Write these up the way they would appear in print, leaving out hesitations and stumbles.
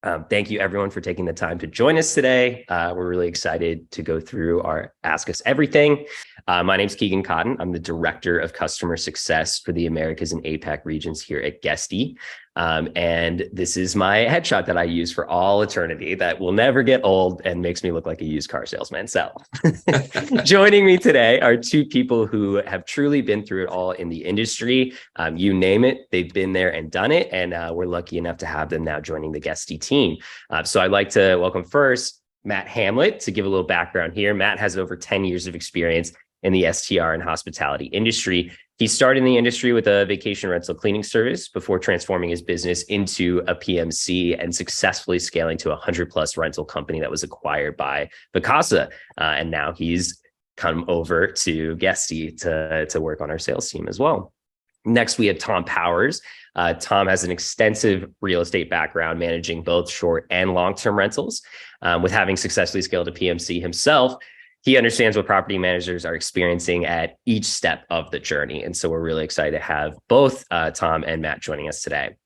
Thank you, everyone, for taking the time to join us today. We're really excited to go through our Ask Us Everything. My name is Keegan Cotton. I'm the Director of Customer Success for the Americas and APAC regions here at Guesty. And this is my headshot that I use for all eternity that will never get old and makes me look like a used car salesman. So joining me today are two people who have truly been through it all in the industry. You name it, they've been there and done it. And we're lucky enough to have them now joining the Guesty team. So I'd like to welcome first Matt Hamlet to give a little background here. Matt has over 10 years of experience in the STR and hospitality industry. He started in the industry with a vacation rental cleaning service before transforming his business into a PMC and successfully scaling to a 100+ rental company that was acquired by Vacasa. And now he's come over to Guesty to work on our sales team as well. Next, we have Tom Powers. Tom has an extensive real estate background managing both short and long-term rentals. With having successfully scaled a PMC himself, he understands what property managers are experiencing at each step of the journey. And so we're really excited to have both Tom and Matt joining us today.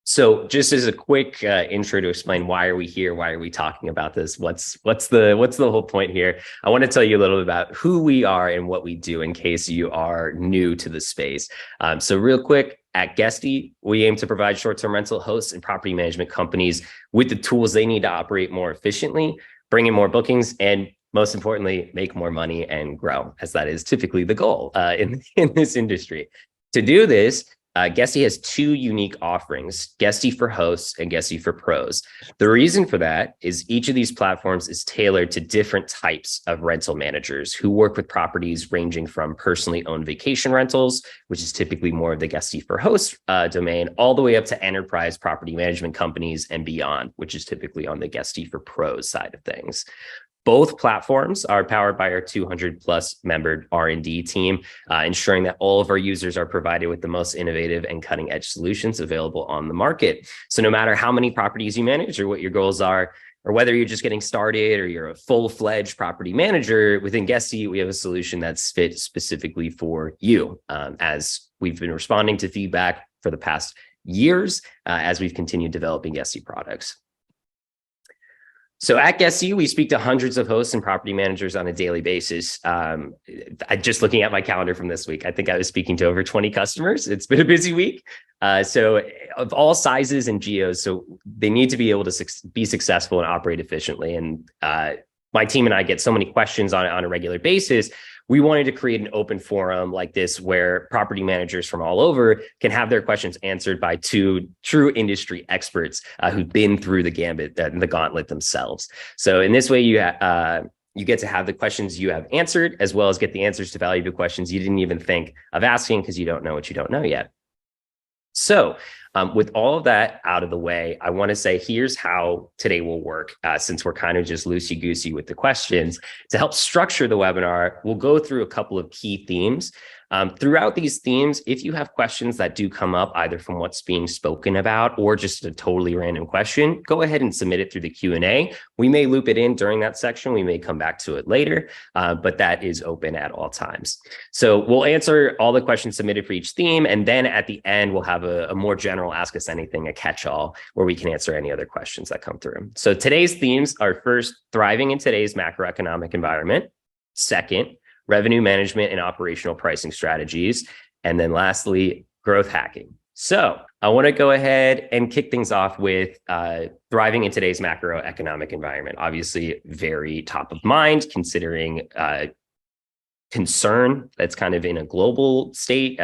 So just as a quick intro to explain why are we here, why are we talking about this, what's the whole point here, I want to tell you a little bit about who we are and what we do in case you are new to the space. So real quick, at Guesty, we aim to provide short-term rental hosts and property management companies with the tools they need to operate more efficiently, bring in more bookings, and most importantly, make more money and grow, as that is typically the goal in this industry. To do this, Guesty has two unique offerings, Guesty for hosts and Guesty for pros. The reason for that is each of these platforms is tailored to different types of rental managers who work with properties ranging from personally owned vacation rentals, which is typically more of the Guesty for hosts domain, all the way up to enterprise property management companies and beyond, which is typically on the Guesty for pros side of things. Both platforms are powered by our 200+ member R&D team, ensuring that all of our users are provided with the most innovative and cutting-edge solutions available on the market. So no matter how many properties you manage or what your goals are, or whether you're just getting started or you're a full-fledged property manager, within Guesty, we have a solution that's fit specifically for you. As we've been responding to feedback for the past years, as we've continued developing Guesty products. So at Guesty, we speak to hundreds of hosts and property managers on a daily basis. Just looking at my calendar from this week, I think I was speaking to over 20 customers. It's been a busy week. So of all sizes and geos, so they need to be able to be successful and operate efficiently. And my team and I get so many questions on a regular basis. We wanted to create an open forum like this where property managers from all over can have their questions answered by two true industry experts who've been through the gauntlet themselves. So in this way, you get to have the questions you have answered, as well as get the answers to valuable questions you didn't even think of asking because you don't know what you don't know yet. So with all of that out of the way, I want to say here's how today will work. Since we're kind of just loosey-goosey with the questions, to help structure the webinar, we'll go through a couple of key themes. Throughout these themes, if you have questions that do come up either from what's being spoken about or just a totally random question, go ahead and submit it through the Q&A. We may loop it in during that section. We may come back to it later, but that is open at all times. So we'll answer all the questions submitted for each theme. And then at the end, we'll have a more general Ask Us Anything, a catch-all, where we can answer any other questions that come through. So today's themes are first, thriving in today's macroeconomic environment. Second, revenue management and operational pricing strategies. And then lastly, growth hacking. So I want to go ahead and kick things off with thriving in today's macroeconomic environment. Obviously, very top of mind considering concern that's kind of in a global state,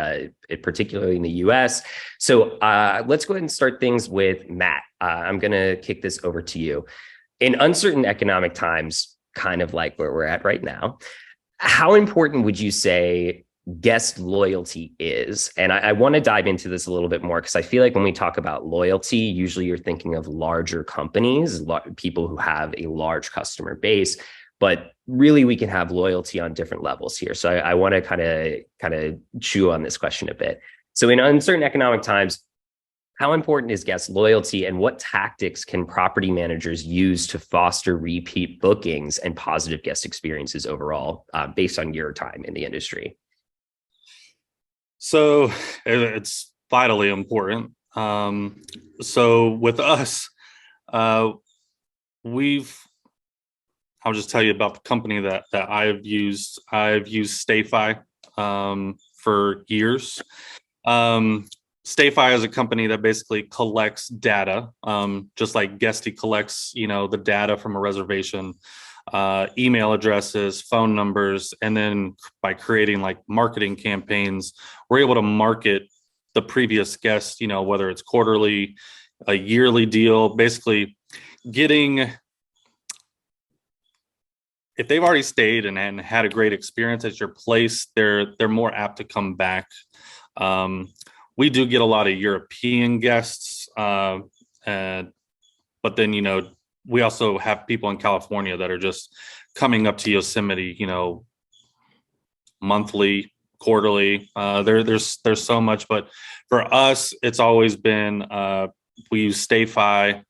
particularly in the US. So let's go ahead and start things with Matt. I'm going to kick this over to you. In uncertain economic times, kind of like where we're at right now, how important would you say guest loyalty is? And I want to dive into this a little bit more because I feel like when we talk about loyalty, usually you're thinking of larger companies, people who have a large customer base, but really we can have loyalty on different levels here. So I want to kind of chew on this question a bit. So in uncertain economic times, how important is guest loyalty and what tactics can property managers use to foster repeat bookings and positive guest experiences overall, based on your time in the industry? So it's vitally important. So with us, Uh, we've I'll just tell you about the company that I've used. I've used StayFi for years. StayFi is a company that basically collects data, just like Guesty collects, the data from a reservation, email addresses, phone numbers, and then by creating like marketing campaigns, we're able to market the previous guest, whether it's quarterly, a yearly deal, basically getting, if they've already stayed and had a great experience at your place, they're more apt to come back. We do get a lot of European guests, but then we also have people in California that are just coming up to Yosemite, monthly, quarterly. There's so much, but for us, it's always been we use StayFi,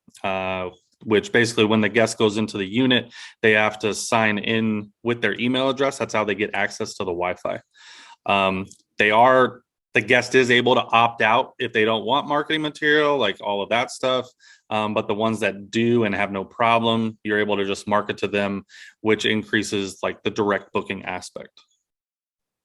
which basically when the guest goes into the unit, they have to sign in with their email address. That's how they get access to the Wi-Fi. The guest is able to opt out if they don't want marketing material, like all of that stuff. But the ones that do and have no problem, you're able to just market to them, which increases like the direct booking aspect.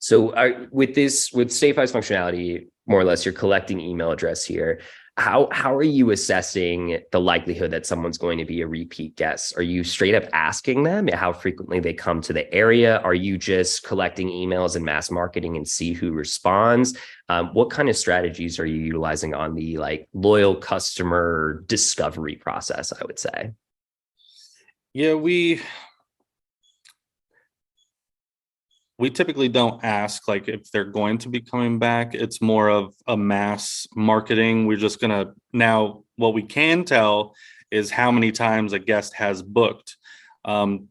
So with StayFi's functionality, more or less, you're collecting email address here. How are you assessing the likelihood that someone's going to be a repeat guest? Are you straight up asking them how frequently they come to the area? Are you just collecting emails and mass marketing and see who responds? What kind of strategies are you utilizing on the loyal customer discovery process, I would say? Yeah, we typically don't ask like if they're going to be coming back. It's more of a mass marketing. We're just gonna, now what we can tell is how many times a guest has booked.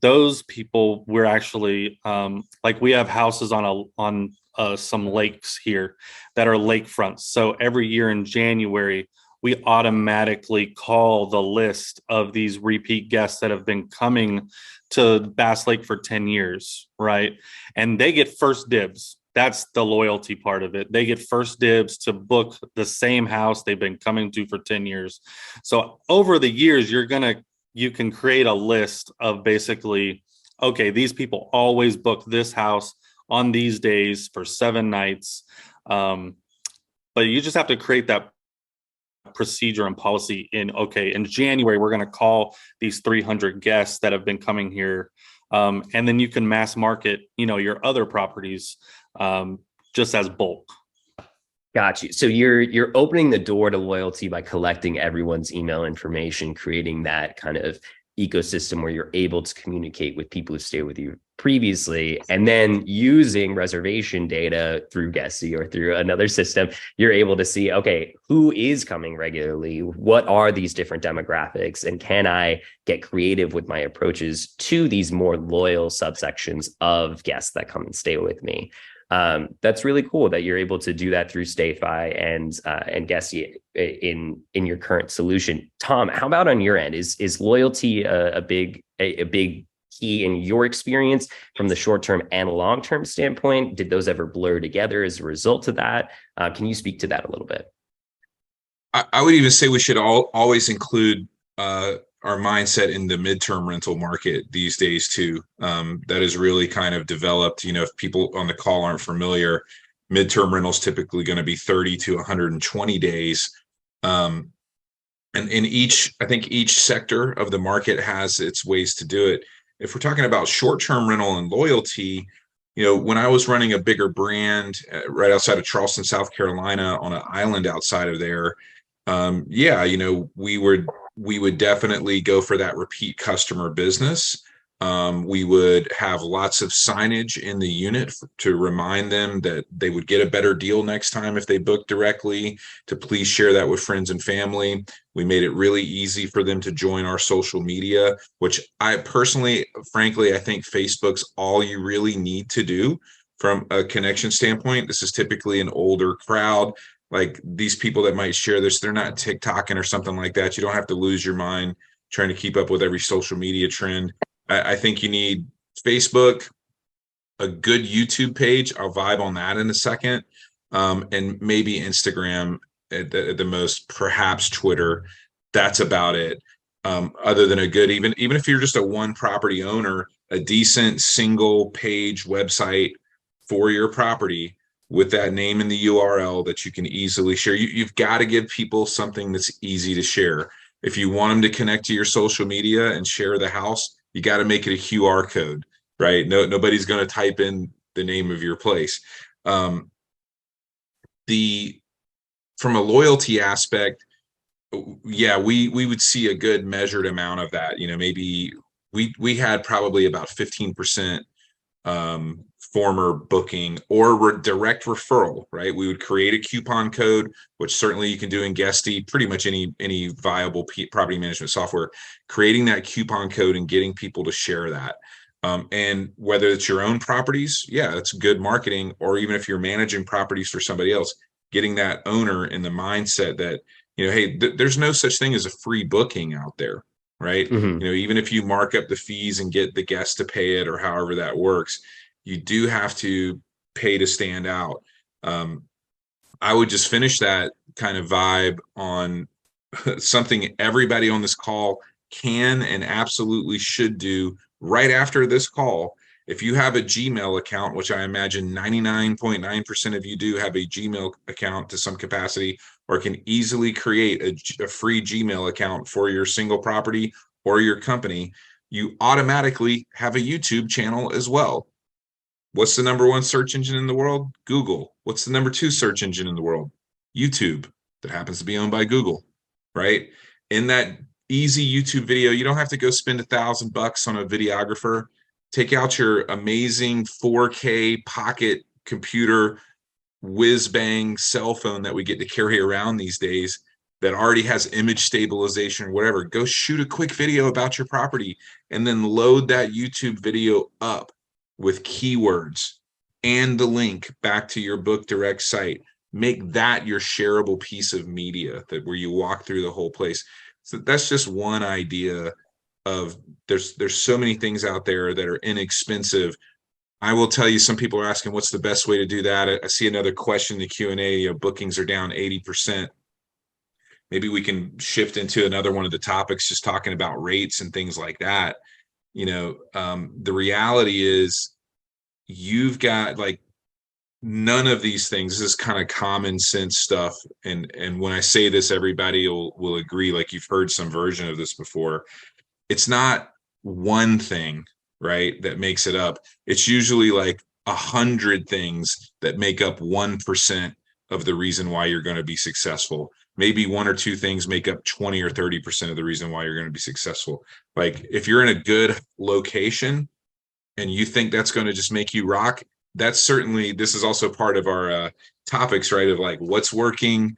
Those people, we're actually like, we have houses on some lakes here that are lakefronts. So every year in January, we automatically call the list of these repeat guests that have been coming to Bass Lake for 10 years, right? And they get first dibs. That's the loyalty part of it. They get first dibs to book the same house they've been coming to for 10 years. So over the years, you can create a list of basically, okay, these people always book this house on these days for 7 nights. But you just have to create that procedure and policy in January, we're going to call these 300 guests that have been coming here. And then you can mass market, your other properties just as bulk. Got you. So you're opening the door to loyalty by collecting everyone's email information, creating that kind of ecosystem where you're able to communicate with people who stayed with you previously, and then using reservation data through Guesty or through another system, you're able to see, okay, who is coming regularly? What are these different demographics? And can I get creative with my approaches to these more loyal subsections of guests that come and stay with me? That's really cool that you're able to do that through StayFi and Guesty in your current solution. Tom, how about on your end? Is loyalty a big key in your experience from the short-term and long-term standpoint? Did those ever blur together as a result of that? Can you speak to that a little bit? I would even say we should always include our mindset in the midterm rental market these days too. That is really kind of developed. If people on the call aren't familiar, midterm rentals typically going to be 30 to 120 days. And I think each sector of the market has its ways to do it. If we're talking about short-term rental and loyalty, when I was running a bigger brand right outside of Charleston, South Carolina, on an island outside of there, we would definitely go for that repeat customer business. We would have lots of signage in the unit to remind them that they would get a better deal next time if they book directly, to please share that with friends and family. We made it really easy for them to join our social media, which I personally, frankly, I think Facebook's all you really need to do from a connection standpoint. This is typically an older crowd. Like, these people that might share this, they're not TikToking or something like that. You don't have to lose your mind trying to keep up with every social media trend. I think you need Facebook, a good YouTube page. I'll vibe on that in a second. And maybe Instagram at the most, perhaps Twitter. That's about it. other than a good, even if you're just a one property owner, a decent single page website for your property with that name in the URL that you can easily share. You've got to give people something that's easy to share. If you want them to connect to your social media and share the house, you got to make it a QR code, right? Nobody's going to type in the name of your place. From a loyalty aspect, yeah, we would see a good measured amount of that. Maybe we had probably about 15% former booking or direct referral, right? We would create a coupon code, which certainly you can do in Guesty, pretty much any viable property management software, creating that coupon code and getting people to share that. And whether it's your own properties, yeah, that's good marketing, or even if you're managing properties for somebody else, getting that owner in the mindset that, hey, there's no such thing as a free booking out there, right? Mm-hmm. Even if you mark up the fees and get the guest to pay it or however that works, you do have to pay to stand out. I would just finish that kind of vibe on something everybody on this call can and absolutely should do right after this call. If you have a Gmail account, which I imagine 99.9% of you do have a Gmail account to some capacity, or can easily create a free Gmail account for your single property or your company, you automatically have a YouTube channel as well. What's the number one search engine in the world? Google. What's the number two search engine in the world? YouTube. That happens to be owned by Google, right? In that easy YouTube video, you don't have to go spend $1,000 on a videographer. Take out your amazing 4K pocket computer, whiz bang cell phone that we get to carry around these days that already has image stabilization or whatever. Go shoot a quick video about your property and then load that YouTube video up with keywords and the link back to your Book Direct site. Make that your shareable piece of media where you walk through the whole place. So that's just one idea of there's so many things out there that are inexpensive. I will tell you, some people are asking what's the best way to do that. I see another question in the Q&A. Bookings are down 80%. Maybe we can shift into another one of the topics, just talking about rates and things like that. The reality is you've got none of these things. This is kind of common sense stuff. And when I say this, everybody will agree, you've heard some version of this before. It's not one thing, right, that makes it up. It's usually 100 things that make up 1% of the reason why you're going to be successful. Maybe one or two things make up 20 or 30% of the reason why you're going to be successsul. If you're in a good location and you think that's going to just make you rock, this is also part of our topics, right? Of what's working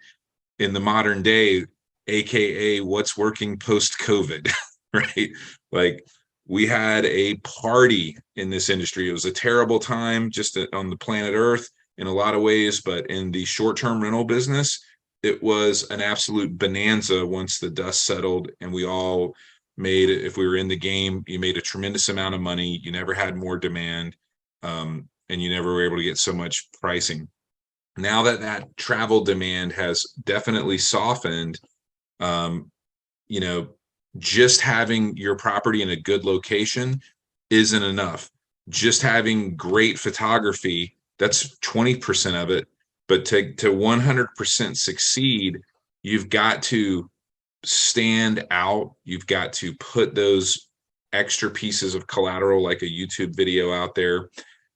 in the modern day, AKA what's working post-COVID, right? We had a party in this industry. It was a terrible time just on the planet Earth in a lot of ways, but in the short-term rental business, it was an absolute bonanza once the dust settled, and we all made it. If we were in the game, you made a tremendous amount of money. You never had more demand, and you never were able to get so much pricing. Now that travel demand has definitely softened, just having your property in a good location isn't enough. Just having great photography, that's 20% of it. But to 100% succeed, you've got to stand out. You've got to put those extra pieces of collateral, like a YouTube video, out there.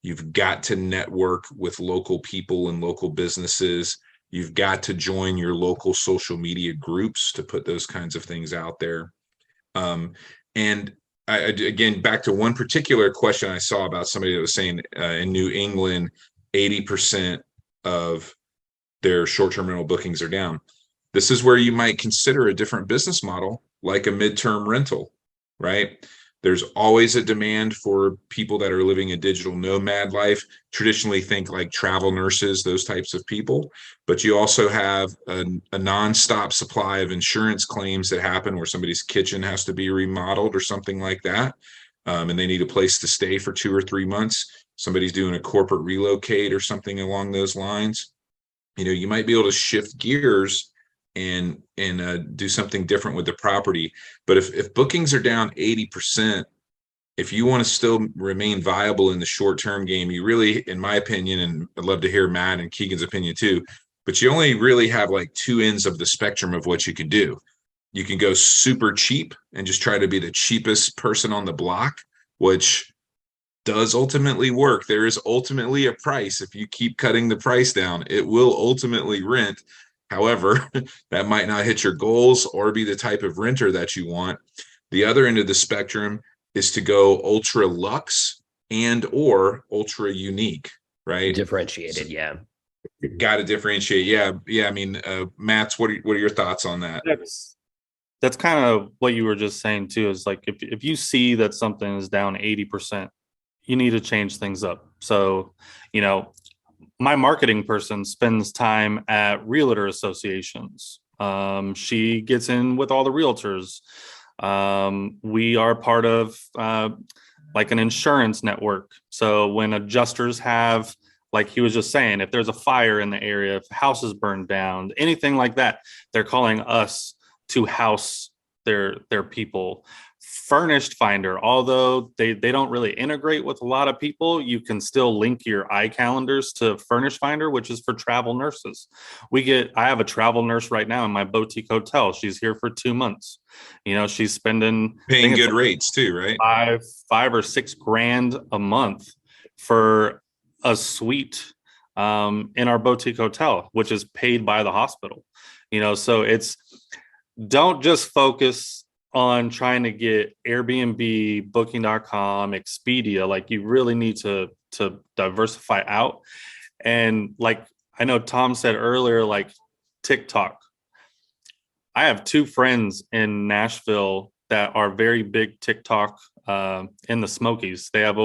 You've got to network with local people and local businesses. You've got to join your local social media groups to put those kinds of things out there. And again, back to one particular question I saw about somebody that was saying in New England, 80% of their short-term rental bookings are down. This is where you might consider a different business model, like a midterm rental, right? There's always a demand for people that are living a digital nomad life. Traditionally, think travel nurses, those types of people. But you also have a nonstop supply of insurance claims that happen where somebody's kitchen has to be remodeled or something like that, and they need a place to stay for 2 or 3 months. Somebody's doing a corporate relocate or something along those lines. You might be able to shift gears and do something different with the property. But if bookings are down 80%, if you want to still remain viable in the short-term game, you really, in my opinion, and I'd love to hear Matt and Keegan's opinion too, but you only really have like two ends of the spectrum of what you can do. You can go super cheap and just try to be the cheapest person on the block, which does ultimately work. There is ultimately a price. If you keep cutting the price down, it will ultimately rent. However, that might not hit your goals or be the type of renter that you want. The other end of the spectrum is to go ultra luxe and or ultra unique, right? Differentiated, yeah. Got to differentiate. Yeah. I mean, Matt's, what are your thoughts on that? That's kind of what you were just saying too, is like if you see that something is down 80%, you need to change things up. So, my marketing person spends time at realtor associations. She gets in with all the realtors. We are part of like an insurance network. So when adjusters have, like he was just saying, if there's a fire in the area, if houses burn down, anything like that, they're calling us to house their people. Furnished Finder, although they don't really integrate with a lot of people, you can still link your iCalendars to Furnished Finder, which is for travel nurses. I have a travel nurse right now in my boutique hotel. She's here for 2 months. She's spending paying good rates too, right? $5 or $6 grand a month for a suite in our boutique hotel, which is paid by the hospital. So don't just focus on trying to get Airbnb, Booking.com, Expedia. Like, you really need to diversify out. And like I know Tom said earlier, like TikTok. I have 2 friends in Nashville that are very big TikTok in the Smokies. They have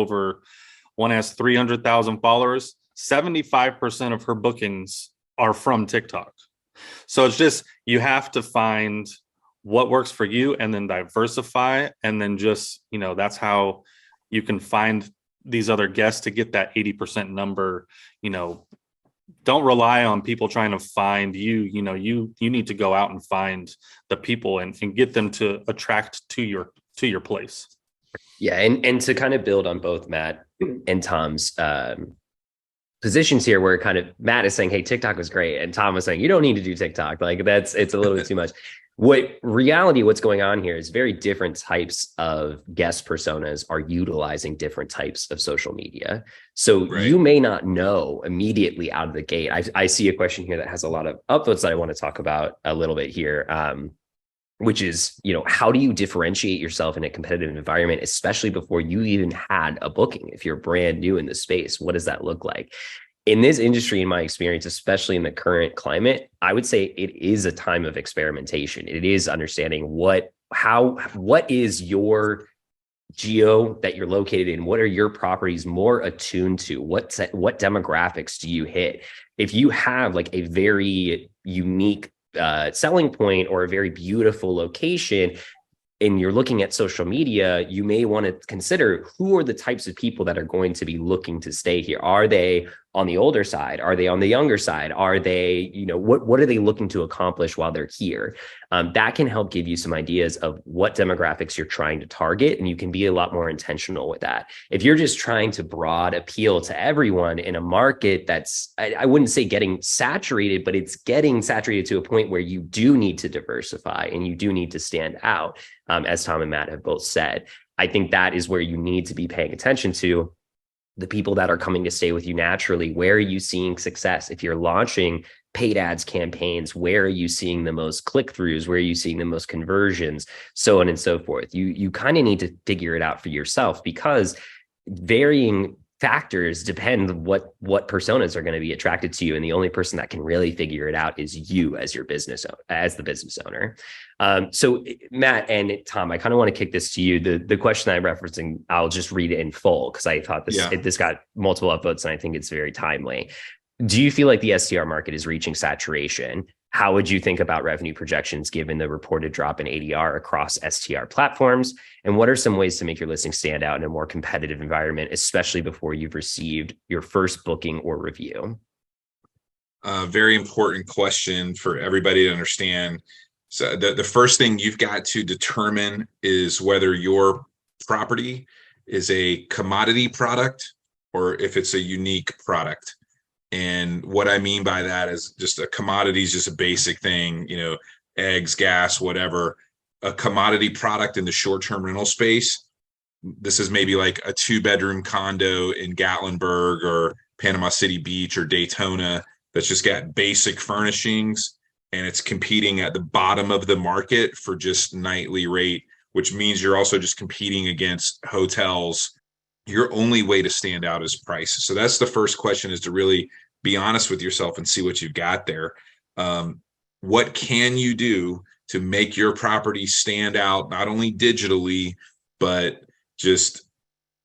one has 300,000 followers. 75% of her bookings are from TikTok. So it's just, you have to find what works for you and then diversify. And then just, that's how you can find these other guests to get that 80% number. Don't rely on people trying to find you. You need to go out and find the people and get them to attract to your place. Yeah. And to kind of build on both Matt and Tom's positions here, where kind of Matt is saying, hey, TikTok was great, and Tom was saying, you don't need to do TikTok. Like, it's a little bit too much. What's going on here is very different types of guest personas are utilizing different types of social media. So right. You may not know immediately out of the gate. I see a question here that has a lot of upvotes that I want to talk about a little bit here, which is, how do you differentiate yourself in a competitive environment, especially before you even had a booking? If you're brand new in the space, what does that look like? In this industry, in my experience, especially in the current climate, I would say it is a time of experimentation. It is understanding what is your geo that you're located in? What are your properties more attuned to? What demographics do you hit? If you have like a very unique selling point or a very beautiful location, and you're looking at social media, you may want to consider who are the types of people that are going to be looking to stay here. Are they on the older side? Are they on the younger side? Are they, what are they looking to accomplish while they're here? That can help give you some ideas of what demographics you're trying to target, and you can be a lot more intentional with that. If you're just trying to broad appeal to everyone in a market that's, I wouldn't say getting saturated, but it's getting saturated to a point where you do need to diversify and you do need to stand out, as Tom and Matt have both said. I think that is where you need to be paying attention to the people that are coming to stay with you naturally. Where are you seeing success? If you're launching paid ads campaigns, where are you seeing the most click-throughs? Where are you seeing the most conversions? So on and so forth. You kind of need to figure it out for yourself, because varying factors depend what personas are going to be attracted to you, and the only person that can really figure it out is you as the business owner. So Matt and Tom, I kind of want to kick this to you. The question I'm referencing, I'll just read it in full because I thought this got multiple upvotes and I think it's very timely. Do you feel like the STR market is reaching saturation? How would you think about revenue projections given the reported drop in ADR across STR platforms? And what are some ways to make your listing stand out in a more competitive environment, especially before you've received your first booking or review? Very important question for everybody to understand. So the first thing you've got to determine is whether your property is a commodity product or if it's a unique product. And what I mean by that is just a commodity is just a basic thing, eggs, gas, whatever. A commodity product in the short-term rental space, this is maybe like a 2-bedroom condo in Gatlinburg or Panama City Beach or Daytona that's just got basic furnishings, and it's competing at the bottom of the market for just nightly rate, which means you're also just competing against hotels. Your only way to stand out is price. So that's the first question, is to really be honest with yourself and see what you've got there. What can you do to make your property stand out, not only digitally, but just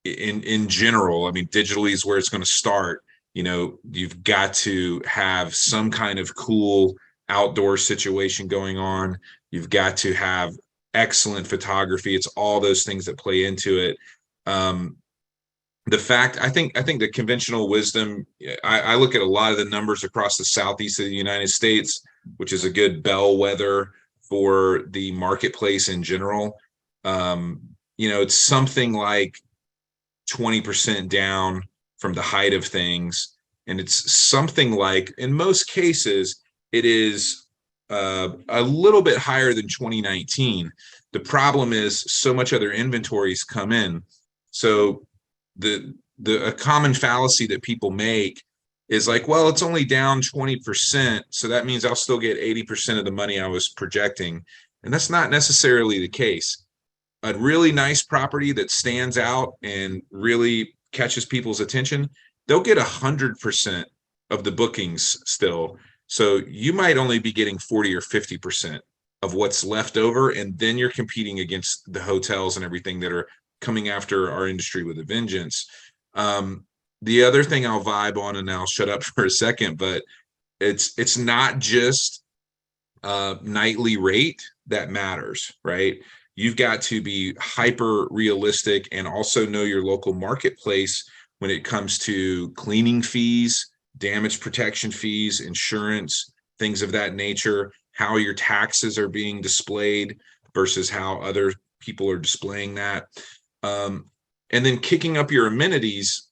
in general? I mean, digitally is where it's going to start. You've got to have some kind of cool outdoor situation going on. You've got to have excellent photography. It's all those things that play into it. I think the conventional wisdom, I look at a lot of the numbers across the southeast of the United States, which is a good bellwether for the marketplace in general. It's something like 20% down from the height of things. And it's something like, in most cases, it is a little bit higher than 2019. The problem is so much other inventories come in. So a common fallacy that people make is like, well, it's only down 20%, so that means I'll still get 80% of the money I was projecting. And that's not necessarily the case. A really nice property that stands out and really catches people's attention, they'll get 100% of the bookings still. So you might only be getting 40 or 50% of what's left over, and then you're competing against the hotels and everything that are coming after our industry with a vengeance. The other thing I'll vibe on, and I'll shut up for a second, but it's not just nightly rate that matters, right? You've got to be hyper realistic and also know your local marketplace when it comes to cleaning fees, damage protection fees, insurance, things of that nature, how your taxes are being displayed versus how other people are displaying that. And then kicking up your amenities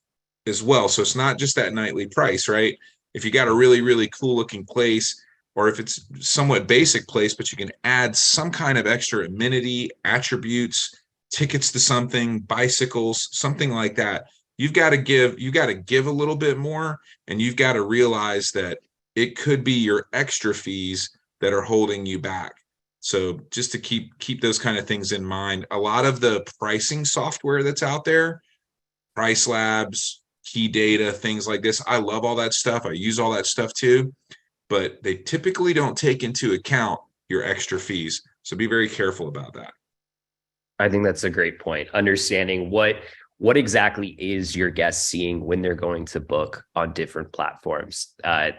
as well. So it's not just that nightly price, right? If you got a really, really cool looking place, or if it's somewhat basic place, but you can add some kind of extra amenity, attributes, tickets to something, bicycles, something like that. You've got to give a little bit more, and you've got to realize that it could be your extra fees that are holding you back. So just to keep those kind of things in mind. A lot of the pricing software that's out there, Price Labs, Key Data, things like this, I love all that stuff. I use all that stuff too, but they typically don't take into account your extra fees. So be very careful about that. I think that's a great point. Understanding what exactly is your guest seeing when they're going to book on different platforms.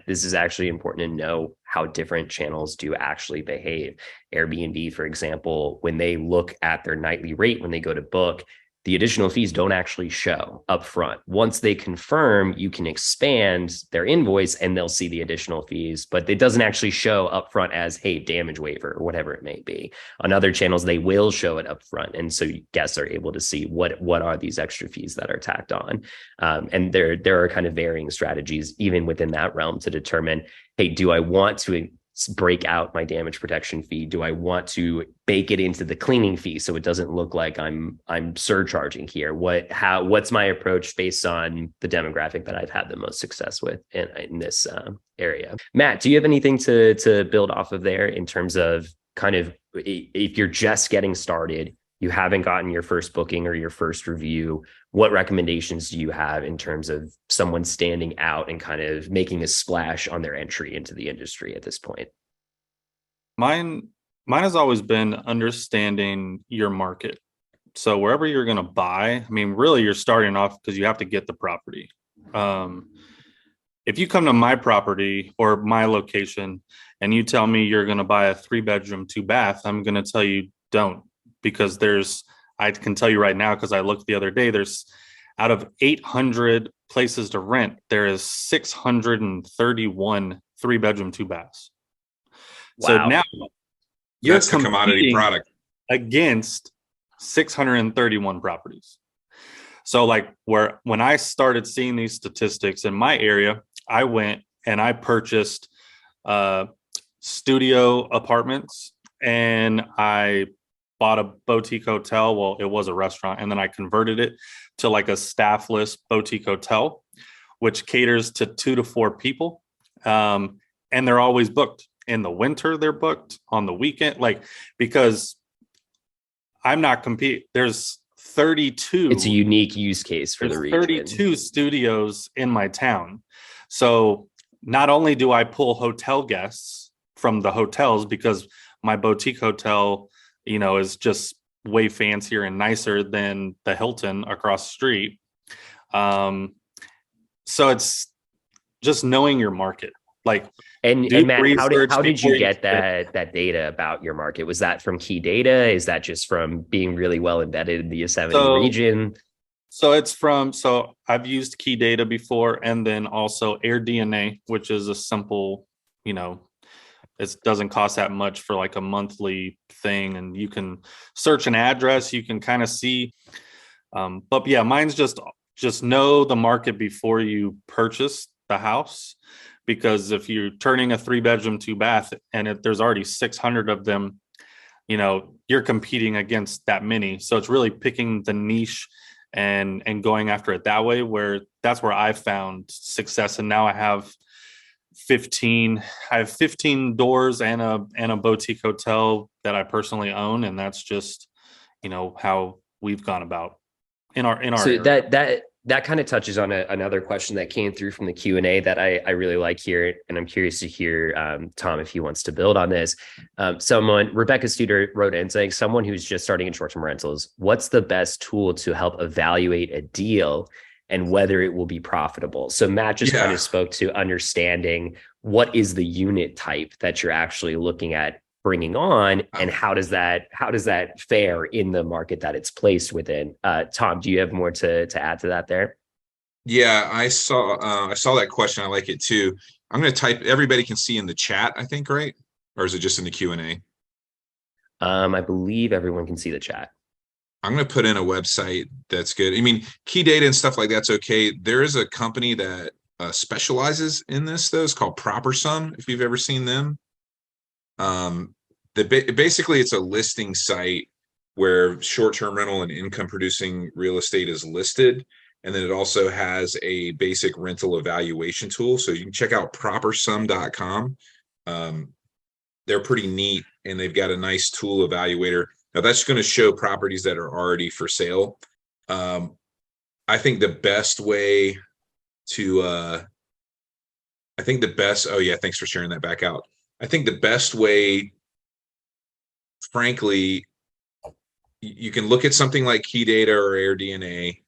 This is actually important to know how different channels do actually behave. Airbnb, for example, when they look at their nightly rate, when they go to book, the additional fees don't actually show up front. Once they confirm, you can expand their invoice and they'll see the additional fees, but it doesn't actually show up front as, hey, damage waiver or whatever it may be. On other channels, they will show it up front. And so guests are able to see what are these extra fees that are tacked on. And there are kind of varying strategies even within that realm to determine, hey, do I want to break out my damage protection fee? Do I want to bake it into the cleaning fee so it doesn't look like I'm surcharging here? What's my approach based on the demographic that I've had the most success with in this area? Matt, do you have anything to build off of there in terms of kind of, if you're just getting started, you haven't gotten your first booking or your first review, what recommendations do you have in terms of someone standing out and kind of making a splash on their entry into the industry at this point? Mine has always been understanding your market. So wherever you're going to buy, I mean, really you're starting off because you have to get the property. If you come to my property or my location and you tell me you're going to buy a 3-bedroom, 2-bath, I'm going to tell you don't. Because I can tell you right now, because I looked the other day, there's out of 800 places to rent, there is 631 3-bedroom, 2 baths. So Wow. now you're That's the commodity competing product. against 631 properties. So like when I started seeing these statistics in my area, I went and I purchased studio apartments, and I bought a boutique hotel. Well, it was a restaurant, and then I converted it to like a staffless boutique hotel, which caters to 2 to 4 people. And they're always booked. In the winter, they're booked. On the weekend, like, because I'm not compete. There's 32. It's a unique use case for the region. 32 studios in my town. So not only do I pull hotel guests from the hotels, because my boutique hotel, is just way fancier and nicer than the Hilton across the street. So it's just knowing your market. Like, and Matt, how did you get that data about your market? Was that from key data? Is that just from being really well embedded in the Yosemite region? So I've used key data before, and then also AirDNA, which is a simple, it doesn't cost that much for like a monthly thing, and you can search an address, you can kind of see. But yeah, mine's just know the market before you purchase the house. Because if you're turning a 3-bedroom, 2 bath, and there's already 600 of them, you're competing against that many. So it's really picking the niche and going after it that way, that's where I found success. And now I have 15 doors and a boutique hotel that I personally own. And that's just, how we've gone about in our so area. That kind of touches on another question that came through from the Q&A that I really like here. And I'm curious to hear, Tom, if he wants to build on this. Rebecca Studer wrote in saying, someone who's just starting in short-term rentals, what's the best tool to help evaluate a deal and whether it will be profitable? So Matt just kind of spoke to understanding what is the unit type that you're actually looking at bringing on, and how does that fare in the market that it's placed within? Tom, do you have more to add to that there? Yeah, I saw that question. I like it too. I'm going to type. Everybody can see in the chat, I think, right? Or is it just in the Q&A? I believe everyone can see the chat. I'm going to put in a website that's good. I mean, key data and stuff like that's okay. There is a company that specializes in this, though. It's called ProperSum, if you've ever seen them. Basically, it's a listing site where short-term rental and income-producing real estate is listed. And then it also has a basic rental evaluation tool. So you can check out propersum.com. They're pretty neat, and they've got a nice tool evaluator. Now that's going to show properties that are already for sale. I think the best way to, oh yeah, thanks for sharing that back out. I think the best way, frankly, you can look at something like key data or AirDNA.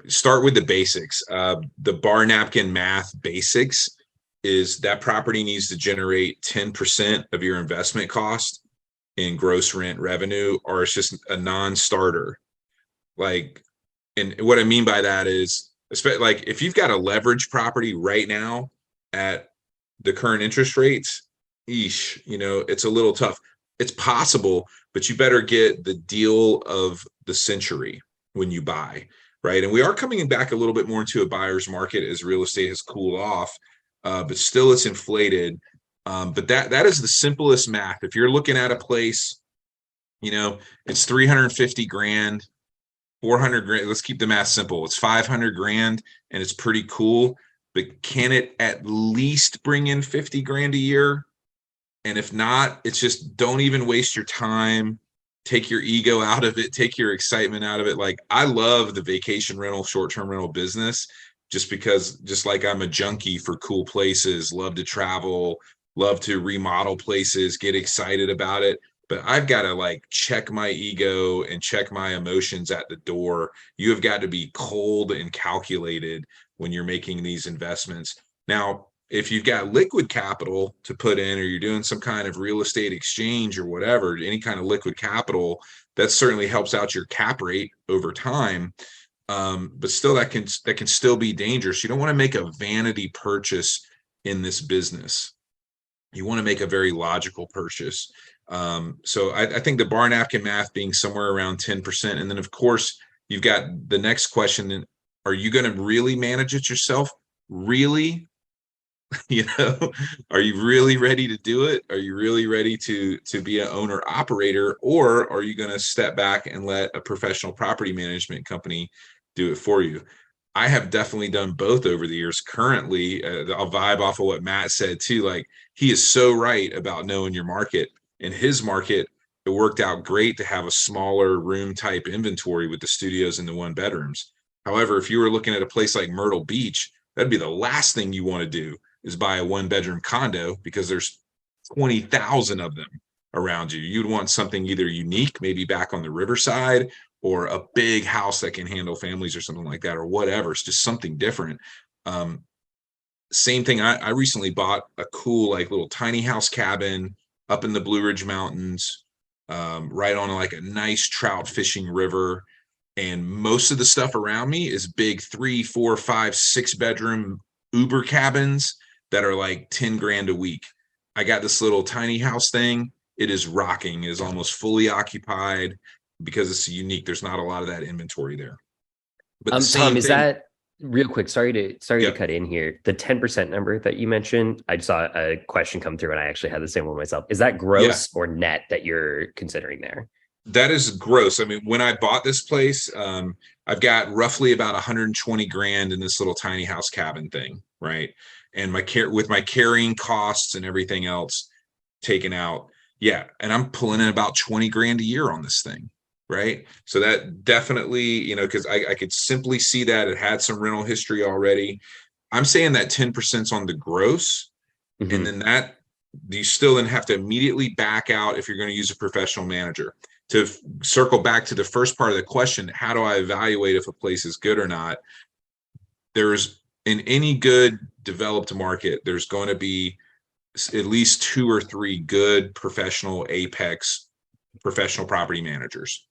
Start with the basics. The bar napkin math basics is that property needs to generate 10% of your investment cost in gross rent revenue, or it's just a non-starter. And what I mean by that is, like, if you've got a leverage property right now at the current interest rates, it's a little tough. It's possible, but you better get the deal of the century when you buy. Right. And we are coming back a little bit more into a buyer's market as real estate has cooled off, but still it's inflated. But that is the simplest math. If you're looking at a place, it's 350 grand, 400 grand. Let's keep the math simple. It's 500 grand and it's pretty cool, but can it at least bring in 50 grand a year? And if not, it's just, don't even waste your time. Take your ego out of it, take your excitement out of it. Like, I love the vacation rental, short-term rental business, just because, just like I'm a junkie for cool places, love to travel, love to remodel places, get excited about it. But I've got to check my ego and check my emotions at the door. You have got to be cold and calculated when you're making these investments. Now, if you've got liquid capital to put in, or you're doing some kind of real estate exchange or whatever, any kind of liquid capital, that certainly helps out your cap rate over time. But still, that can still be dangerous. You don't want to make a vanity purchase in this business. You want to make a very logical purchase. So I think the bar napkin math being somewhere around 10%. And then of course, you've got the next question. Are you going to really manage it yourself? Really? You know, are you really ready to do it? Are you really ready to be an owner operator, or are you going to step back and let a professional property management company do it for you? I have definitely done both over the years. Currently, I'll vibe off of what Matt said too. Like, he is so right about knowing your market. In his market, it worked out great to have a smaller room type inventory with the studios and the one bedrooms. However, if you were looking at a place like Myrtle Beach, that'd be the last thing you want to do, is buy a one bedroom condo, because there's 20,000 of them around you. You'd want something either unique, maybe back on the riverside, or a big house that can handle families or something like that, or whatever. It's just something different. Same thing. I recently bought a cool, like, little tiny house cabin up in the Blue Ridge Mountains, right on like a nice trout fishing river. And most of the stuff around me is big 3, 4, 5, 6 bedroom Uber cabins that are like 10 grand a week. I got this little tiny house thing. It is rocking. It is almost fully occupied because it's unique. There's not a lot of that inventory there. But Tom, is thing, that real quick? Sorry to cut in here. The 10% number that you mentioned, I saw a question come through and I actually had the same one myself. Is that gross or net that you're considering there? That is gross. I mean, when I bought this place, I've got roughly about 120 grand in this little tiny house cabin thing, right? And with my carrying costs and everything else taken out, yeah. And I'm pulling in about 20 grand a year on this thing, right? So that definitely, you know, because I could simply see that it had some rental history already. I'm saying that 10% is on the gross, and then that you still then have to immediately back out if you're going to use a professional manager. To circle back to the first part of the question, how do I evaluate if a place is good or not? There's, in any good developed market, there's going to be at least 2 or 3 good professional apex professional property managers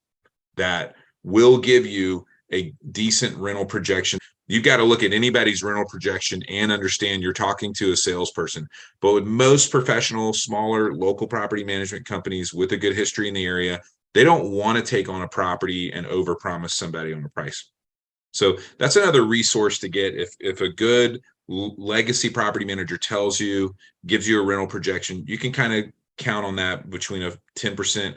that will give you a decent rental projection. You've got to look at anybody's rental projection and understand you're talking to a salesperson. But with most professional, smaller local property management companies with a good history in the area, they don't want to take on a property and overpromise somebody on a price. So that's another resource to get. If a good legacy property manager gives you a rental projection, you can kind of count on that between a 10%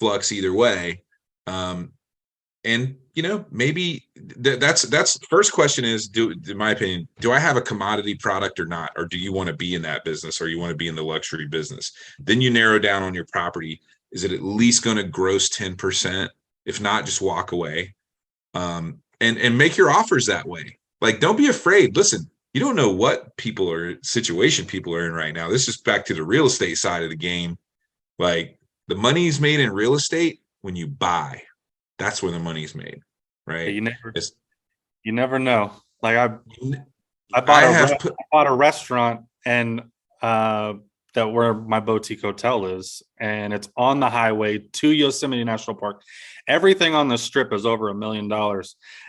flux either way. And you know, maybe that's first question is, in my opinion, do I have a commodity product or not? Or do you want to be in that business, or you want to be in the luxury business? Then you narrow down on your property. Is it at least going to gross 10%? If not, just walk away. And make your offers that way. Like, don't be afraid. Listen, you don't know what situation people are in right now. This is back to the real estate side of the game. Like, the money's made in real estate when you buy. That's where the money's made, right? You never know. Like, I bought a restaurant, and that where my boutique hotel is, and it's on the highway to Yosemite National Park. Everything on the strip is over $1 million.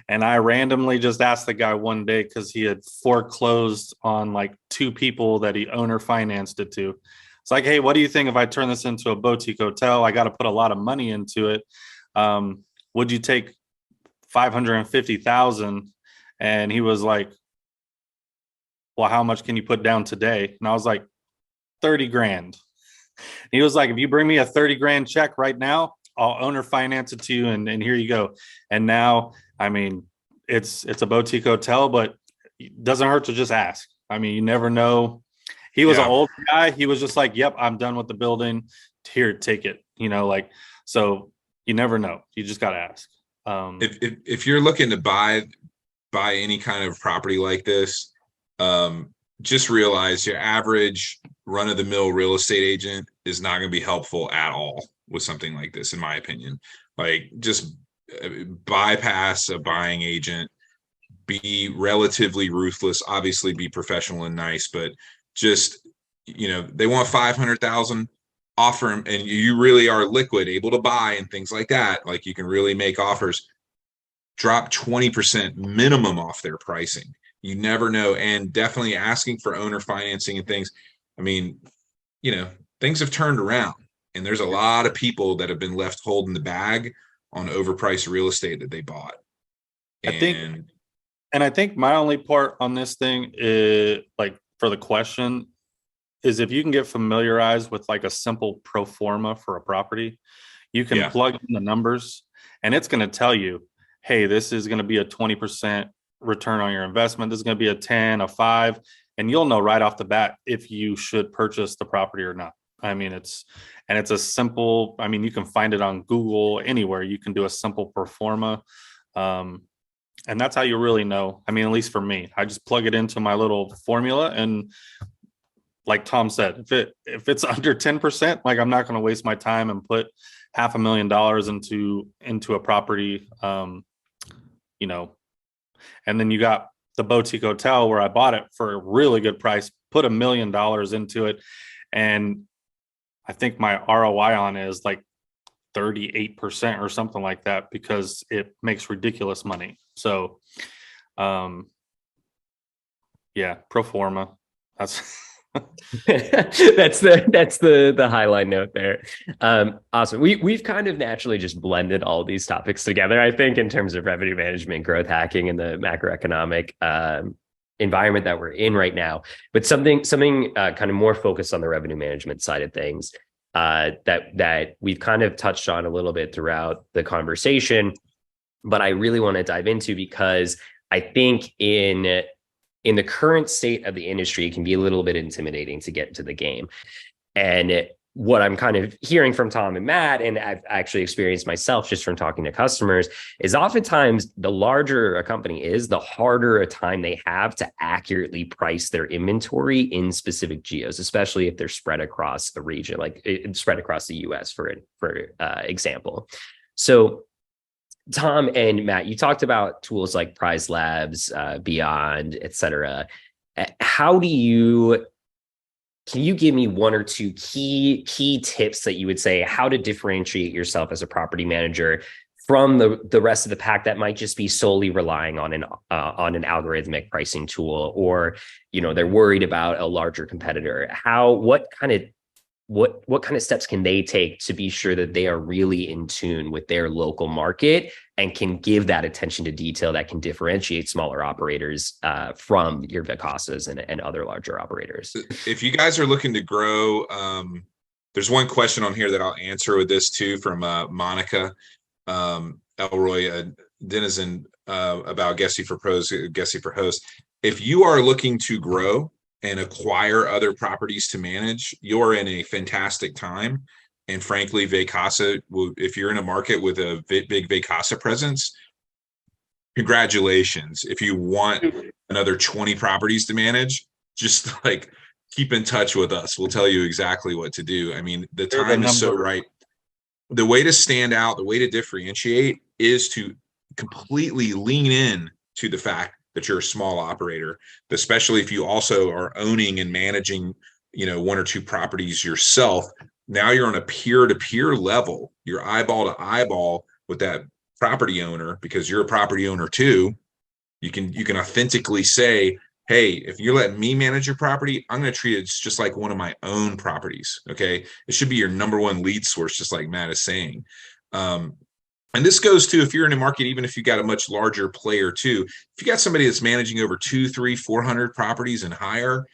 And I randomly just asked the guy one day, because he had foreclosed on like 2 people that he owner financed it to. It's like, hey, what do you think if I turn this into a boutique hotel? I got to put a lot of money into it. Would you take $550,000? And he was like, well, how much can you put down today? And I was like, 30 grand. He was like, if you bring me a 30 grand check right now, I'll owner finance it to you, and here you go. And now, I mean, it's a boutique hotel, but it doesn't hurt to just ask. I mean, you never know. He was an old guy. He was just like, yep, I'm done with the building. Here, take it. You know, like, so you never know. You just got to ask. If you're looking to buy any kind of property like this, just realize your average run-of-the-mill real estate agent is not going to be helpful at all with something like this, in my opinion. Like, just bypass a buying agent, be relatively ruthless, obviously be professional and nice, but just, you know, they want 500,000, offer them, and you really are liquid, able to buy and things like that. Like, you can really make offers, drop 20% minimum off their pricing. You never know. And definitely asking for owner financing and things. I mean, things have turned around, and there's a lot of people that have been left holding the bag on overpriced real estate that they bought. I think my only part on this thing is, like, for the question, is if you can get familiarized with like a simple pro forma for a property, you can plug in the numbers and it's going to tell you, hey, this is going to be a 20% return on your investment. This is going to be a 10, a 5, and you'll know right off the bat if you should purchase the property or not. I mean, it's a simple, I mean, you can find it on Google, anywhere. You can do a simple pro forma. And that's how you really know. I mean, at least for me, I just plug it into my little formula, and like Tom said, if it's under 10%, like, I'm not going to waste my time and put $500,000 into a property. And then you got the boutique hotel where I bought it for a really good price, put $1 million into it, and I think my ROI on it is like 38% or something like that, because it makes ridiculous money. So, pro forma. That's that's the highlight note there. Awesome. We've kind of naturally just blended all these topics together, I think, in terms of revenue management, growth hacking, and the macroeconomic environment that we're in right now. But something kind of more focused on the revenue management side of things that we've kind of touched on a little bit throughout the conversation, but I really want to dive into, because I think in the current state of the industry, it can be a little bit intimidating to get into the game. And what I'm kind of hearing from Tom and Matt, and I've actually experienced myself just from talking to customers, is oftentimes the larger a company is, the harder a time they have to accurately price their inventory in specific geos, especially if they're spread across a region, like spread across the US, for example. So Tom and Matt, you talked about tools like Prize Labs, Beyond, et cetera. Can you give me one or two key tips that you would say how to differentiate yourself as a property manager from the rest of the pack that might just be solely relying on an algorithmic pricing tool, or they're worried about a larger competitor? What kind of steps can they take to be sure that they are really in tune with their local market and can give that attention to detail that can differentiate smaller operators from your Vicasas and other larger operators? If you guys are looking to grow, there's one question on here that I'll answer with this too, from Monica Elroy, denizen about Guesty for Pros, Guesty for Hosts. If you are looking to grow and acquire other properties to manage, you're in a fantastic time. And frankly, Vacasa, if you're in a market with a big Vacasa presence, congratulations. If you want another 20 properties to manage, just like keep in touch with us. We'll tell you exactly what to do. I mean, the time is so right. The way to stand out, the way to differentiate, is to completely lean in to the fact that you're a small operator, especially if you also are owning and managing, one or two properties yourself. Now you're on a peer-to-peer level. You're eyeball to eyeball with that property owner, because you're a property owner too. You can authentically say, hey, if you're letting me manage your property, I'm going to treat it just like one of my own properties. Okay. It should be your number one lead source, just like Matt is saying. And this goes to, if you're in a market, even if you got a much larger player too, if you got somebody that's managing over 200, 300, 400 properties and higher,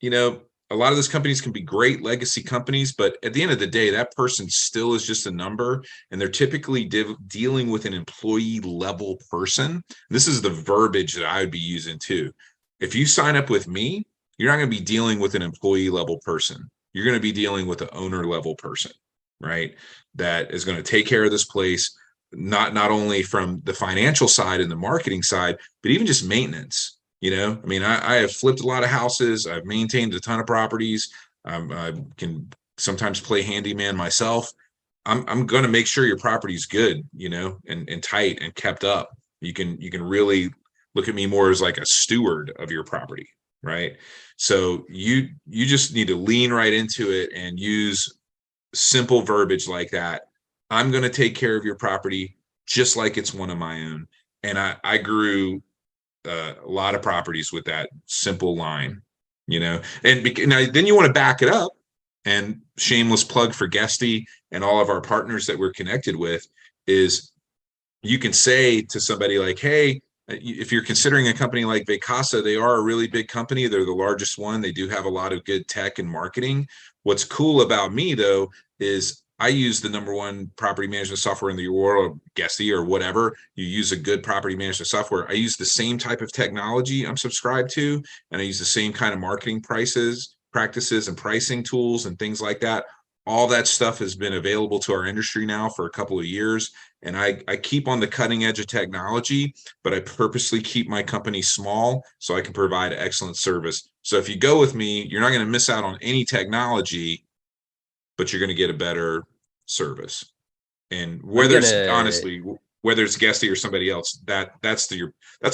a lot of those companies can be great legacy companies, but at the end of the day, that person still is just a number, and they're typically dealing with an employee level person. This is the verbiage that I would be using too. If you sign up with me, you're not going to be dealing with an employee level person. You're going to be dealing with an owner level person, right? That is going to take care of this place, not only from the financial side and the marketing side, but even just maintenance. I mean, I have flipped a lot of houses. I've maintained a ton of properties. I can sometimes play handyman myself. I'm going to make sure your property's good, and tight and kept up. You can really look at me more as like a steward of your property, right? So you just need to lean right into it and use simple verbiage like that. I'm going to take care of your property just like it's one of my own. And I grew a lot of properties with that simple line, and now then you want to back it up. And shameless plug for Guesty and all of our partners that we're connected with is you can say to somebody like, hey, if you're considering a company like Vacasa, they are a really big company. They're the largest one. They do have a lot of good tech and marketing. What's cool about me, though, is I use the #1 property management software in the world, Guesty or whatever. You use a good property management software. I use the same type of technology I'm subscribed to, and I use the same kind of marketing practices and pricing tools and things like that. All that stuff has been available to our industry now for a couple of years. And I keep on the cutting edge of technology, but I purposely keep my company small so I can provide excellent service. So if you go with me, you're not going to miss out on any technology, but you're going to get a better service. And whether it's Guesty or somebody else, that's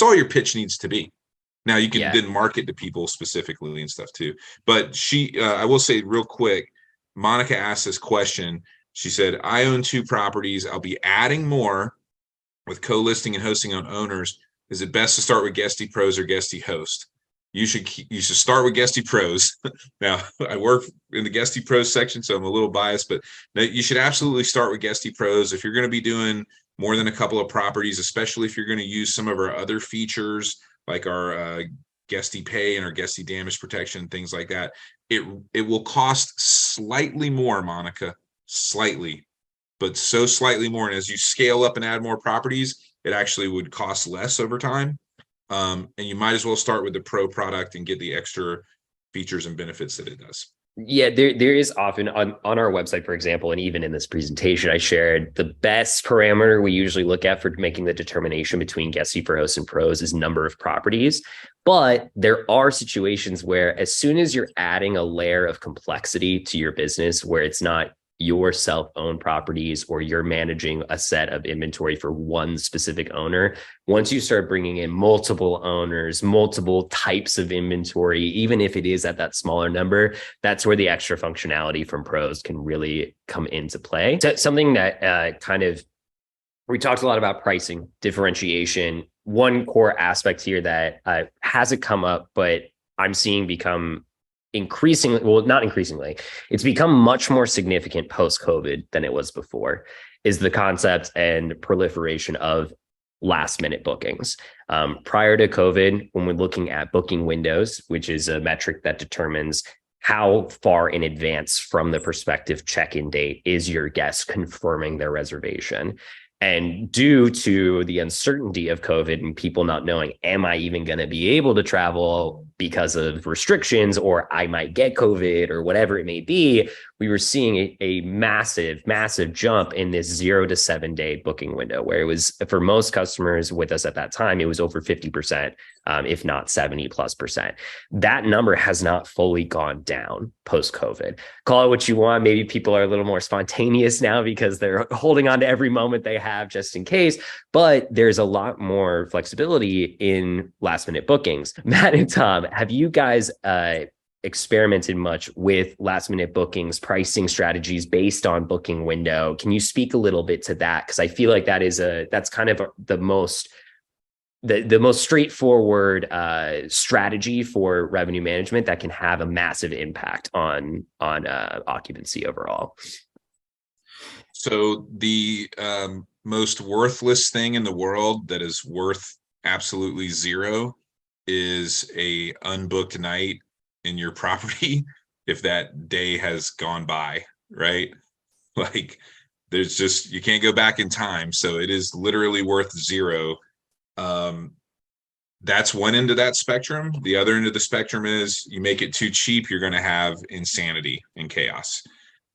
all your pitch needs to be. Now you can then market to people specifically and stuff too. But I will say real quick, Monica asked this question. She said, I own 2 properties. I'll be adding more with co-listing and hosting on owners. Is it best to start with Guesty Pros or Guesty Host? You should start with Guesty Pros. Now, I work in the Guesty Pros section, so I'm a little biased, but you should absolutely start with Guesty Pros. If you're going to be doing more than a couple of properties, especially if you're going to use some of our other features like our Guesty Pay and our Guesty Damage Protection, things like that, it will cost slightly more, Monica, slightly, but so slightly more. And as you scale up and add more properties, it actually would cost less over time. And you might as well start with the Pro product and get the extra features and benefits that it does. Yeah, there is often on our website, for example, and even in this presentation, I shared the best parameter we usually look at for making the determination between Guesty for Hosts and Pros is number of properties. But there are situations where as soon as you're adding a layer of complexity to your business, where it's not your self-owned properties or you're managing a set of inventory for one specific owner, once you start bringing in multiple owners, multiple types of inventory, even if it is at that smaller number, that's where the extra functionality from Pros can really come into play. So something that we talked a lot about pricing, differentiation. One core aspect here that hasn't come up, but I'm seeing become increasingly, well, not increasingly, it's become much more significant post-COVID than it was before, is the concept and proliferation of last minute bookings. Prior to COVID, when we're looking at booking windows, which is a metric that determines how far in advance from the prospective check-in date is your guest confirming their reservation. And due to the uncertainty of COVID and people not knowing, am I even going to be able to travel because of restrictions, or I might get COVID or whatever it may be, we were seeing a massive, massive jump in this 0 to 7 day booking window, where it was, for most customers with us at that time, it was over 50%, if not 70+%. That number has not fully gone down post-COVID. Call it what you want. Maybe people are a little more spontaneous now because they're holding on to every moment they have just in case, but there's a lot more flexibility in last minute bookings. Matt and Tom, have you guys experimented much with last minute bookings, pricing strategies based on booking window? Can you speak a little bit to that? Because I feel like that's kind of the most straightforward strategy for revenue management that can have a massive impact on occupancy overall. So the most worthless thing in the world that is worth absolutely zero is a unbooked night in your property if that day has gone by, right? Like you can't go back in time. So it is literally worth zero. That's one end of that spectrum. The other end of the spectrum is you make it too cheap, you're going to have insanity and chaos.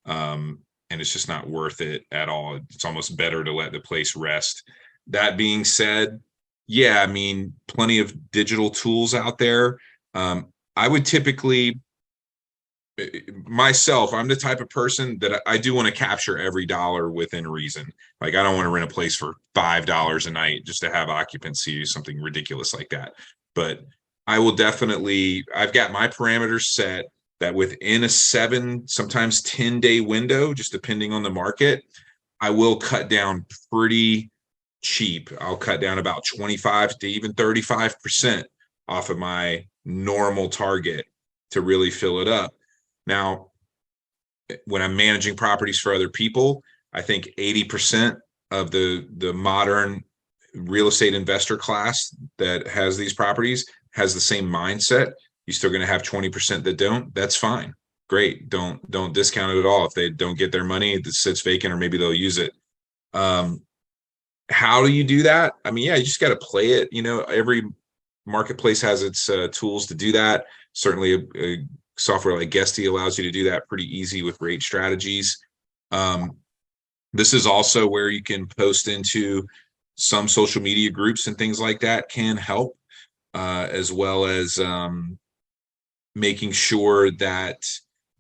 And it's just not worth it at all. It's almost better to let the place rest. That being said, yeah, I mean, plenty of digital tools out there. I would typically, myself, I'm the type of person that I do want to capture every dollar within reason. Like, I don't want to rent a place for $5 a night just to have occupancy, something ridiculous like that. But I will definitely, I've got my parameters set that within a 7, sometimes 10 day window, just depending on the market, I will cut down pretty cheap. I'll cut down about 25 to even 35% off of my normal target to really fill it up. Now, when I'm managing properties for other people, I think 80% of the modern real estate investor class that has these properties has the same mindset. You're still going to have 20% that don't. That's fine. Great. Don't discount it at all. If they don't get their money, it sits vacant, or maybe they'll use it. How do you do that? I mean, yeah, you just got to play it. You know, every marketplace has its tools to do that. Certainly a software like Guesty allows you to do that pretty easy with rate strategies. This is also where you can post into some social media groups and things like that can help, as well as making sure that,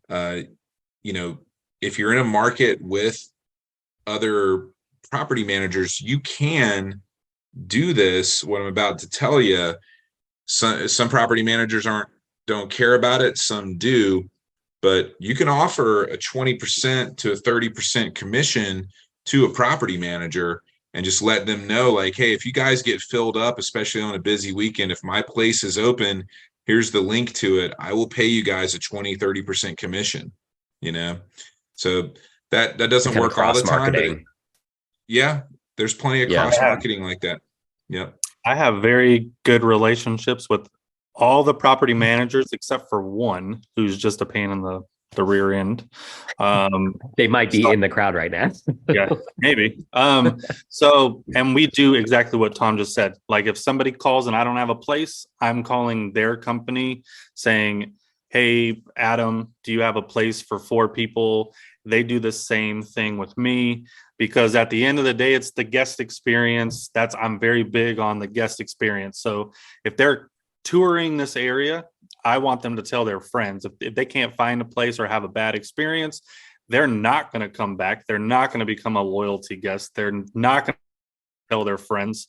you know, if you're in a market with other property managers, you can do this. What I'm about to tell you, some property managers don't care about it, some do, but you can offer a 20% to a 30% commission to a property manager and just let them know, like, hey, if you guys get filled up, especially on a busy weekend, if my place is open, here's the link to it. I will pay you guys a 20-30% commission, you know? So that doesn't work all the time, but yeah, there's plenty of cross marketing like that. Yep. I have very good relationships with all the property managers except for one who's just a pain in the rear end. They might be in the crowd right now. Yeah, maybe. So, and we do exactly what Tom just said. Like, if somebody calls and I don't have a place, I'm calling their company saying, hey, Adam, do you have a place for 4 people? They do the same thing with me, because at the end of the day, it's the guest experience. I'm very big on the guest experience. So if they're touring this area, I want them to tell their friends. If they can't find a place or have a bad experience, they're not going to come back. They're not going to become a loyalty guest. They're not going to tell their friends.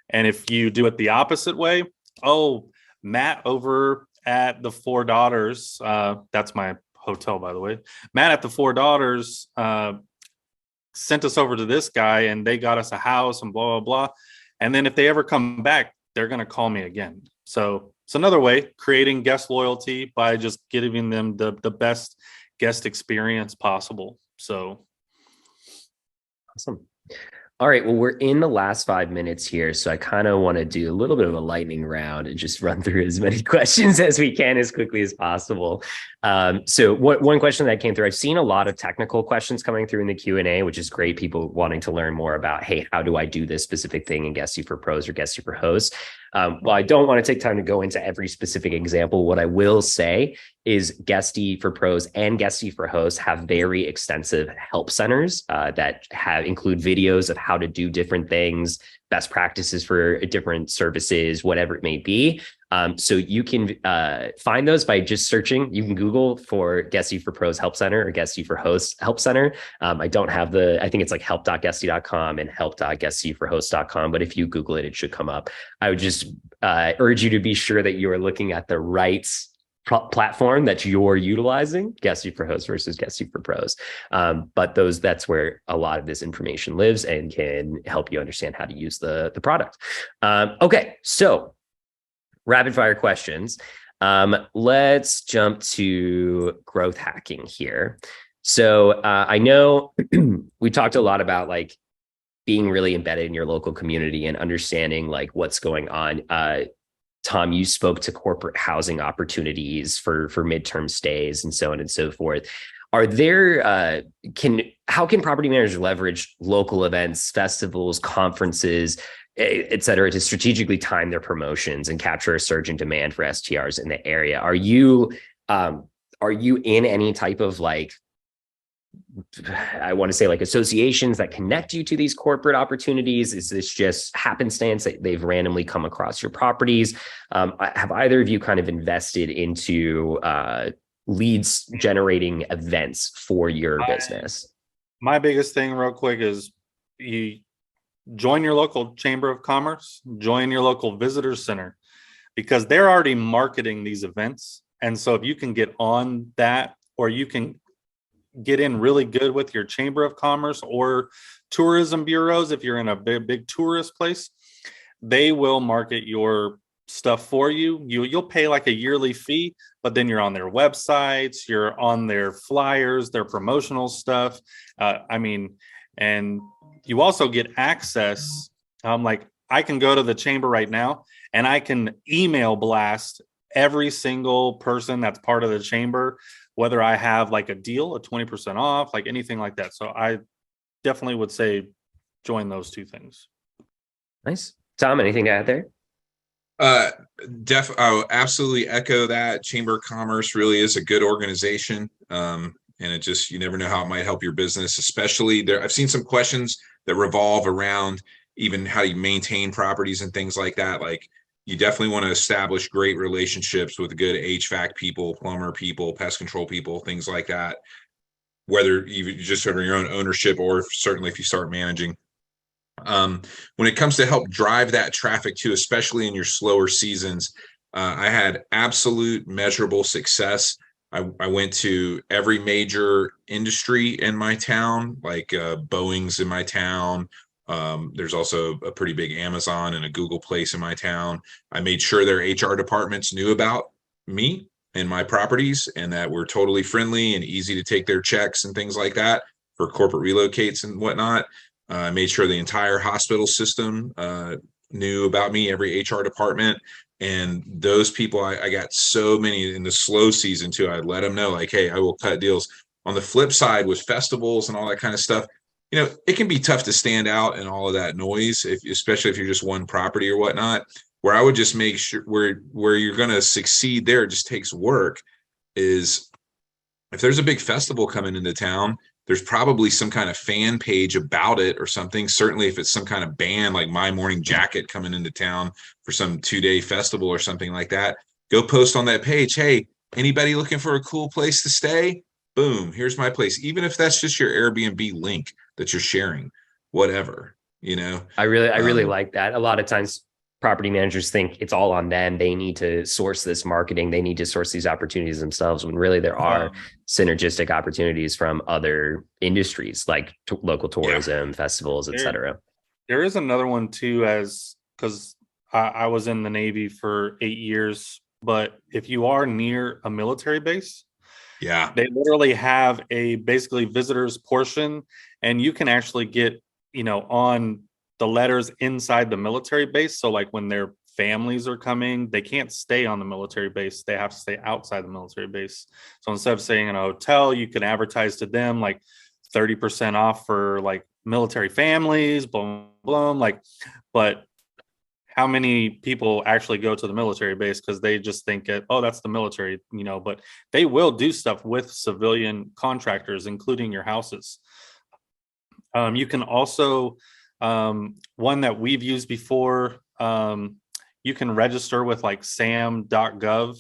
And if you do it the opposite way, oh, Matt over at the Four Daughters, that's my hotel, by the way. Matt at the Four Daughters sent us over to this guy and they got us a house and blah, blah, blah. And then if they ever come back, they're going to call me again. So it's another way, creating guest loyalty by just giving them the best guest experience possible. So awesome. All right. Well, we're in the last 5 minutes here. So I kind of want to do a little bit of a lightning round and just run through as many questions as we can as quickly as possible. So one question that came through, I've seen a lot of technical questions coming through in the Q&A, which is great. People wanting to learn more about, hey, how do I do this specific thing in Guesty for Pros or Guesty for Hosts? Well, I don't want to take time to go into every specific example. What I will say is Guesty for Pros and Guesty for Hosts have very extensive help centers that include videos of how to do different things, best practices for different services, whatever it may be. So you can find those by just searching. You can Google for Guesty for Pros Help Center or Guesty for Hosts Help Center. I don't have I think it's like help.guesty.com and help.guestyforhosts.com. But if you Google it, it should come up. I would just urge you to be sure that you are looking at the right platform that you're utilizing, Guesty for Hosts versus Guesty for Pros. But that's where a lot of this information lives and can help you understand how to use the product. Okay, so rapid fire questions. Let's jump to growth hacking here. So I know we talked a lot about like being really embedded in your local community and understanding like what's going on. Tom, you spoke to corporate housing opportunities for midterm stays and so on and so forth. Are there, how can property managers leverage local events, festivals, conferences, et cetera, to strategically time their promotions and capture a surge in demand for STRs in the area? Are you in any type of like, I want to say like associations that connect you to these corporate opportunities? Is this just happenstance that they've randomly come across your properties? Have either of you kind of invested into leads generating events for your business? My biggest thing real quick is you join your local chamber of commerce, join your local visitor center, because they're already marketing these events. And so if you can get on that, or you can get in really good with your chamber of commerce or tourism bureaus, if you're in a big tourist place, they will market your stuff for you. You'll pay like a yearly fee, but then you're on their websites, you're on their flyers, their promotional stuff. And you also get access. Like I can go to the chamber right now and I can email blast every single person that's part of the chamber, whether I have like a deal, a 20% off, like anything like that. So I definitely would say join those two things. Nice. Tom, anything to add there? I absolutely echo that. Chamber of Commerce really is a good organization. And it just, you never know how it might help your business, especially there. I've seen some questions that revolve around even how you maintain properties and things like that. Like you definitely want to establish great relationships with good HVAC people, plumber people, pest control people, things like that. Whether you just under your own ownership or certainly if you start managing. When it comes to help drive that traffic too, especially in your slower seasons, I had absolute measurable success. I went to every major industry in my town, like Boeing's in my town. There's also a pretty big Amazon and a Google place in my town. I made sure their HR departments knew about me and my properties and that we're totally friendly and easy to take their checks and things like that for corporate relocates and whatnot. I made sure the entire hospital system knew about me, every HR department. And those people, I got so many in the slow season too. I let them know like, hey, I will cut deals. On the flip side with festivals and all that kind of stuff, you know, it can be tough to stand out in all of that noise, especially if you're just one property or whatnot, where I would just make sure where you're going to succeed there, it just takes work, is if there's a big festival coming into town, there's probably some kind of fan page about it or something. Certainly if it's some kind of band like My Morning Jacket coming into town for some 2-day festival or something like that, go post on that page. Hey, anybody looking for a cool place to stay? Boom, here's my place. Even if that's just your Airbnb link that you're sharing, whatever, you know. I really like that. A lot of times property managers think it's all on them. They need to source this marketing. They need to source these opportunities themselves, when really there are synergistic opportunities from other industries like local tourism, festivals, etc. There is another one too, because I was in the Navy for 8 years, but if you are near a military base, they literally have a basically visitors portion, and you can actually get, on the letters inside the military base. So like when their families are coming, they can't stay on the military base. They have to stay outside the military base. So instead of staying in a hotel, you can advertise to them like 30% off for like military families, boom, boom. Like, but how many people actually go to the military base because they just think, that's the military, but they will do stuff with civilian contractors, including your houses. You can also, one that we've used before, you can register with like sam.gov,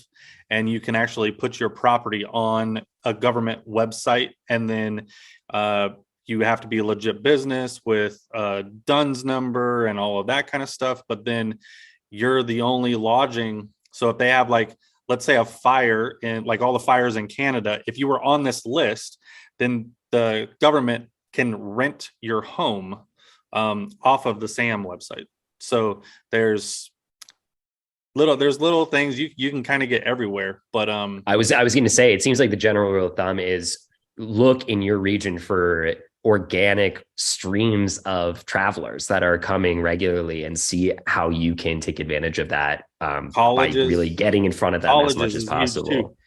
and you can actually put your property on a government website, and then you have to be a legit business with a DUNS number and all of that kind of stuff. But then you're the only lodging. So if they have like, let's say a fire in like all the fires in Canada, if you were on this list, then the government can rent your home off of the SAM website. So there's little things you can kind of get everywhere. But I was going to say, it seems like the general rule of thumb is look in your region for organic streams of travelers that are coming regularly and see how you can take advantage of that by really getting in front of them as much as possible.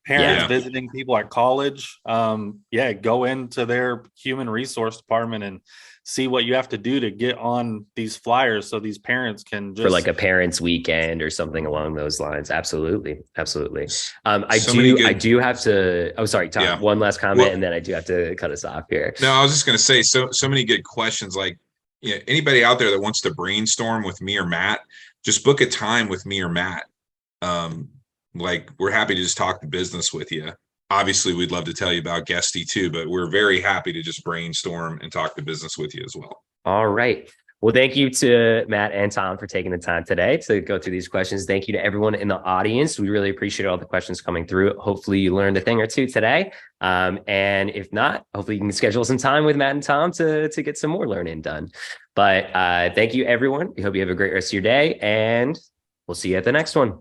Parents visiting people at college, go into their human resource department and see what you have to do to get on these flyers so these parents can just, for like a parents weekend or something along those lines. Absolutely. I do have to, sorry, Tom, one last comment, and then I do have to cut us off here. No, I was just going to say, so many good questions. Like, anybody out there that wants to brainstorm with me or Matt, just book a time with me or Matt. Like, we're happy to just talk the business with you. Obviously, we'd love to tell you about Guesty too, but we're very happy to just brainstorm and talk the business with you as well. All right. Well, thank you to Matt and Tom for taking the time today to go through these questions. Thank you to everyone in the audience. We really appreciate all the questions coming through. Hopefully you learned a thing or two today. And if not, hopefully you can schedule some time with Matt and Tom to get some more learning done. But thank you, everyone. We hope you have a great rest of your day, and we'll see you at the next one.